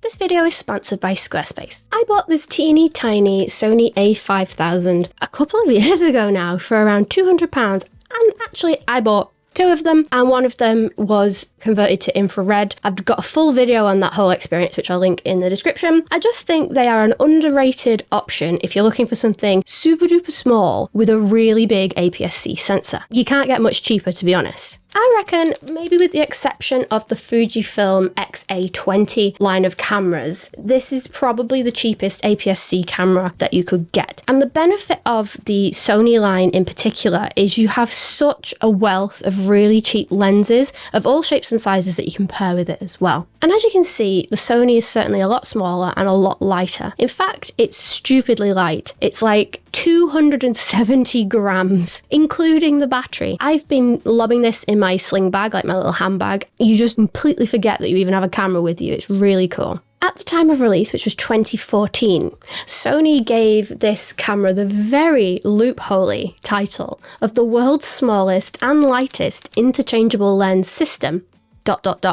This video is sponsored by Squarespace. I bought this teeny tiny Sony A5000 a couple of years ago now for around £200, and actually I bought two of them, and one of them was converted to infrared. I've got a full video on that whole experience, which I'll link in the description. I just think they are an underrated option if you're looking for something super duper small with a really big APS-C sensor. You can't get much cheaper, to be honest. I reckon, maybe with the exception of the Fujifilm X-A20 line of cameras, this is probably the cheapest APS-C camera that you could get. And the benefit of the Sony line in particular is you have such a wealth of really cheap lenses of all shapes and sizes that you can pair with it as well. And as you can see, the Sony is certainly a lot smaller and a lot lighter. In fact, it's stupidly light. It's like 270 grams, including the battery. I've been lobbing this in my sling bag, like my little handbag. You just completely forget that you even have a camera with you. It's really cool. At the time of release, which was 2014, Sony gave this camera the very loopholey title of the world's smallest and lightest interchangeable lens system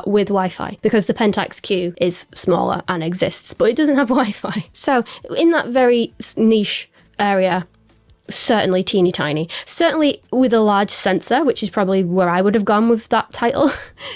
with Wi-Fi, because the Pentax Q is smaller and exists, but it doesn't have Wi-Fi. So in that very niche area, certainly teeny tiny. Certainly with a large sensor, which is probably where I would have gone with that title.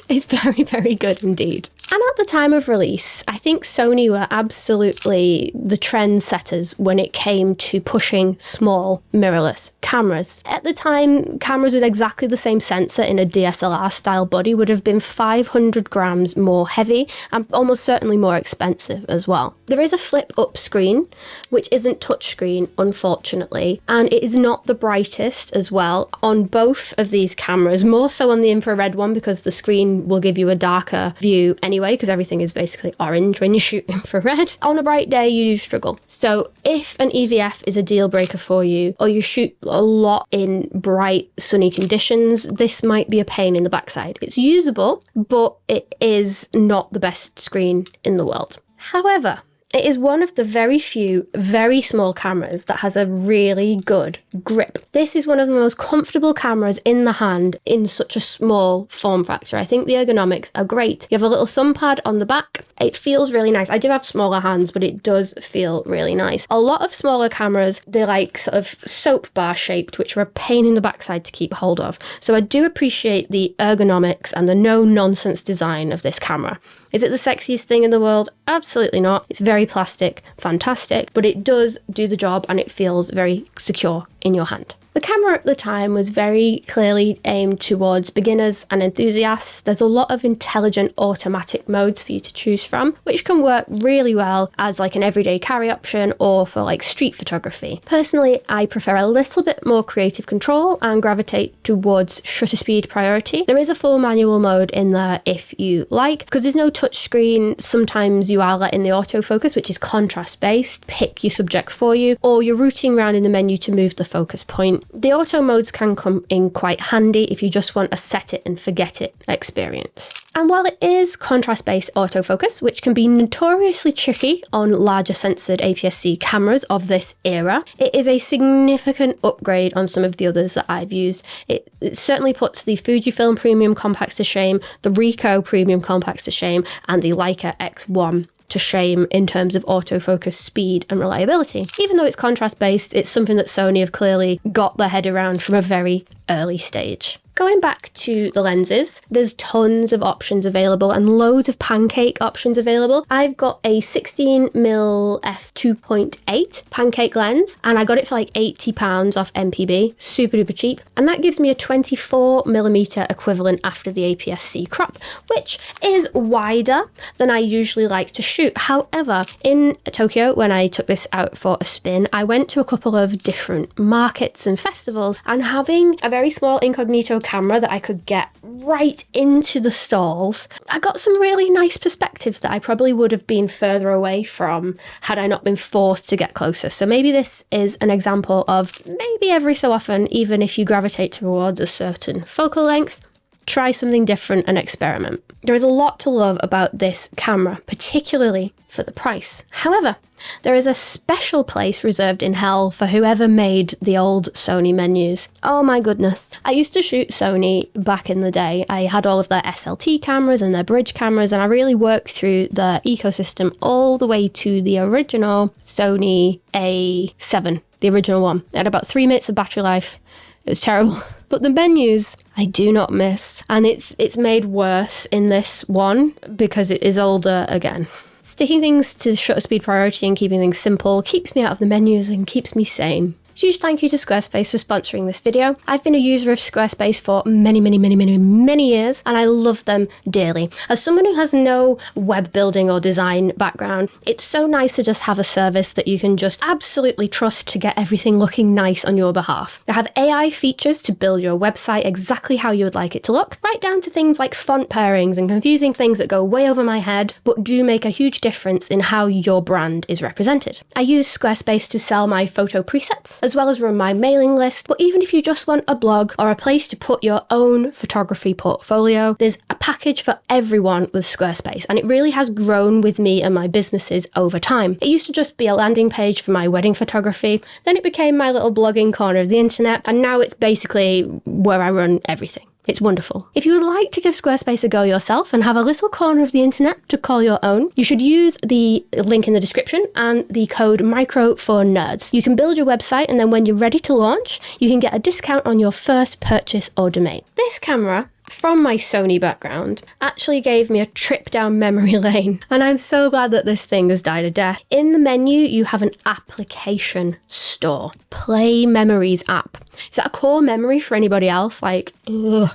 It's very, very good indeed. And at the time of release, I think Sony were absolutely the trendsetters when it came to pushing small mirrorless cameras. At the time, cameras with exactly the same sensor in a DSLR style body would have been 500 grams more heavy and almost certainly more expensive as well. There is a flip up screen, which isn't touchscreen, unfortunately, and it is not the brightest as well on both of these cameras, more so on the infrared one because the screen will give you a darker view anyway, because everything is basically orange when you shoot infrared. On a bright day, you do struggle. So if an EVF is a deal breaker for you, or you shoot a lot in bright sunny conditions, this might be a pain in the backside. It's usable, but it is not the best screen in the world. However, it is one of the very few, very small cameras that has a really good grip. This is one of the most comfortable cameras in the hand in such a small form factor. I think the ergonomics are great. You have a little thumb pad on the back. It feels really nice. I do have smaller hands, but it does feel really nice. A lot of smaller cameras, they're like sort of soap bar shaped, which are a pain in the backside to keep hold of. So I do appreciate the ergonomics and the no-nonsense design of this camera. Is it the sexiest thing in the world? Absolutely not. It's very plastic, fantastic, but it does do the job and it feels very secure in your hand. The camera at the time was very clearly aimed towards beginners and enthusiasts. There's a lot of intelligent automatic modes for you to choose from, which can work really well as like an everyday carry option or for like street photography. Personally, I prefer a little bit more creative control and gravitate towards shutter speed priority. There is a full manual mode in there if you like, because there's no touch screen. Sometimes you are letting the autofocus, which is contrast based, pick your subject for you, or you're routing around in the menu to move the focus point. The auto modes can come in quite handy if you just want a set it and forget it experience. And while it is contrast-based autofocus, which can be notoriously tricky on larger censored APS-C cameras of this era, it is a significant upgrade on some of the others that I've used. It certainly puts the Fujifilm Premium Compacts to shame, the Ricoh Premium Compacts to shame, and the Leica X1 to shame in terms of autofocus speed and reliability. Even though it's contrast based, it's something that Sony have clearly got their head around from a very early stage. Going back to the lenses, there's tons of options available and loads of pancake options available. I've got a 16mm f2.8 pancake lens and I got it for like £80 off MPB, super duper cheap. And that gives me a 24mm equivalent after the APS-C crop, which is wider than I usually like to shoot. However, in Tokyo, when I took this out for a spin, I went to a couple of different markets and festivals, and having a very small incognito camera that I could get right into the stalls, I got some really nice perspectives that I probably would have been further away from had I not been forced to get closer. So maybe this is an example of maybe every so often, even if you gravitate towards a certain focal length, try something different and experiment. There is a lot to love about this camera, particularly for the price. However, there is a special place reserved in hell for whoever made the old Sony menus. Oh my goodness. I used to shoot Sony back in the day. I had all of their SLT cameras and their bridge cameras, and I really worked through the ecosystem all the way to the original Sony A7, the original one. It had about 3 minutes of battery life. It was terrible. But the menus, I do not miss. And it's made worse in this one because it is older again. Sticking things to shutter speed priority and keeping things simple keeps me out of the menus and keeps me sane. Huge thank you to Squarespace for sponsoring this video. I've been a user of Squarespace for many years, and I love them dearly. As someone who has no web building or design background, it's so nice to just have a service that you can just absolutely trust to get everything looking nice on your behalf. They have AI features to build your website exactly how you would like it to look, right down to things like font pairings and confusing things that go way over my head, but do make a huge difference in how your brand is represented. I use Squarespace to sell my photo presets, as well as run my mailing list. But even if you just want a blog or a place to put your own photography portfolio, there's a package for everyone with Squarespace, and it really has grown with me and my businesses over time. It used to just be a landing page for my wedding photography, then it became my little blogging corner of the internet, and now it's basically where I run everything. It's wonderful. If you would like to give Squarespace a go yourself and have a little corner of the internet to call your own, you should use the link in the description and the code MICRO4NERDS. You can build your website, and then when you're ready to launch, you can get a discount on your first purchase or domain. This camera, from my Sony background, actually gave me a trip down memory lane, and I'm so glad that this thing has died a death. In the menu, you have an application store. Play Memories app. Is that a core memory for anybody else? Like, ugh.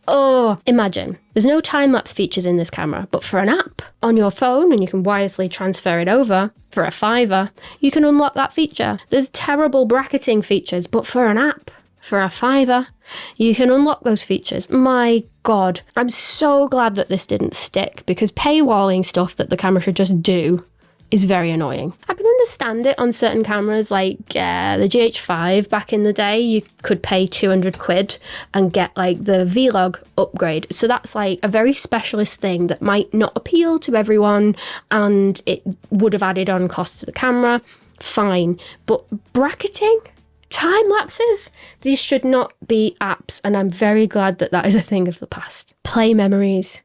Oh, imagine. There's no time-lapse features in this camera, but for an app on your phone, and you can wirelessly transfer it over, for a $5, you can unlock that feature. There's terrible bracketing features, but for an app, for a $5, you can unlock those features. My God, I'm so glad that this didn't stick, because paywalling stuff that the camera should just do is very annoying. I can understand it on certain cameras, like the GH5 back in the day. You could pay 200 quid and get like the Vlog upgrade. So that's like a very specialist thing that might not appeal to everyone, and it would have added on cost to the camera. Fine. But bracketing? Time lapses? These should not be apps, and I'm very glad that that is a thing of the past. Play Memories.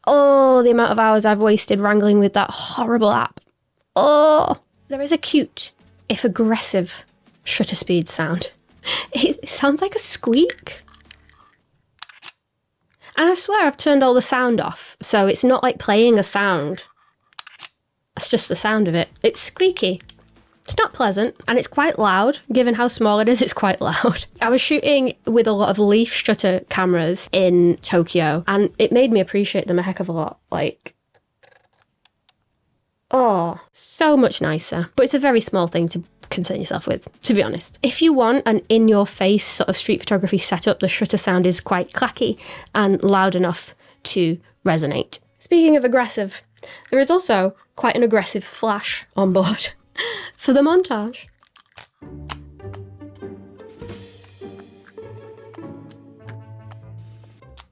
Oh, the amount of hours I've wasted wrangling with that horrible app. Oh, there is a cute, if aggressive, shutter speed sound. It sounds like a squeak. And I swear I've turned all the sound off, so it's not like playing a sound. It's just the sound of it. It's squeaky. It's not pleasant, and it's quite loud. Given how small it is, it's quite loud. I was shooting with a lot of leaf shutter cameras in Tokyo, and it made me appreciate them a heck of a lot. Like, oh, so much nicer. But it's a very small thing to concern yourself with, to be honest. If you want an in-your-face sort of street photography setup, the shutter sound is quite clacky and loud enough to resonate. Speaking of aggressive, there is also quite an aggressive flash on board. For the montage.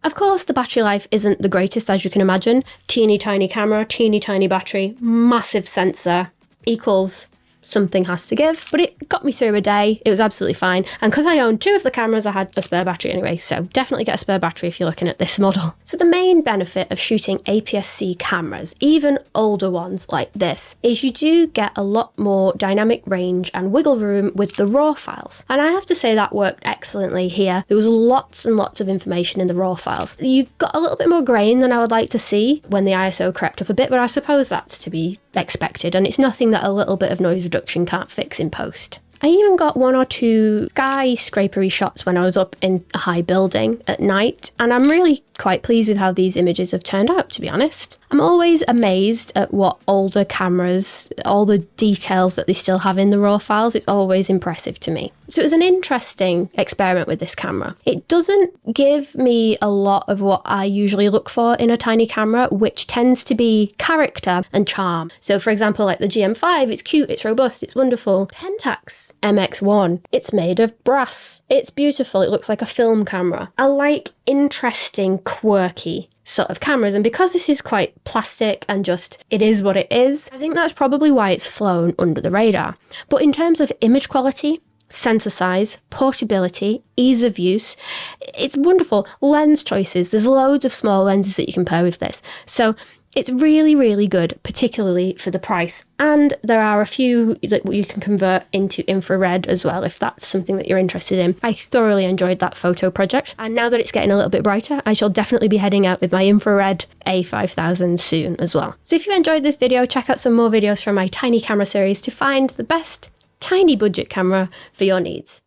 Of course, the battery life isn't the greatest, as you can imagine. Teeny tiny camera, teeny tiny battery, massive sensor, equals something has to give. But it got me through a day. It was absolutely fine. And because I owned 2 of the cameras, I had a spare battery anyway. So definitely get a spare battery if you're looking at this model. So the main benefit of shooting APS-C cameras, even older ones like this, is you do get a lot more dynamic range and wiggle room with the RAW files. And I have to say that worked excellently here. There was lots and lots of information in the RAW files. You got a little bit more grain than I would like to see when the ISO crept up a bit, but I suppose that's to be expected, and it's nothing that a little bit of noise reduction can't fix in post. I even got 1 or 2 skyscrapery shots when I was up in a high building at night, and I'm really quite pleased with how these images have turned out, to be honest. I'm always amazed at what older cameras, all the details that they still have in the RAW files. It's always impressive to me. So it was an interesting experiment with this camera. It doesn't give me a lot of what I usually look for in a tiny camera, which tends to be character and charm. So for example, like the GM5, it's cute, it's robust, it's wonderful. Pentax MX1. It's made of brass. It's beautiful. It looks like a film camera. I like interesting, quirky sort of cameras, and because this is quite plastic and just it is what it is, I think that's probably why it's flown under the radar. But in terms of image quality, sensor size, portability, ease of use, it's wonderful. Lens choices, there's loads of small lenses that you can pair with this. So it's really, really good, particularly for the price. And there are a few that you can convert into infrared as well, if that's something that you're interested in. I thoroughly enjoyed that photo project. And now that it's getting a little bit brighter, I shall definitely be heading out with my infrared A5000 soon as well. So if you enjoyed this video, check out some more videos from my tiny camera series to find the best tiny budget camera for your needs.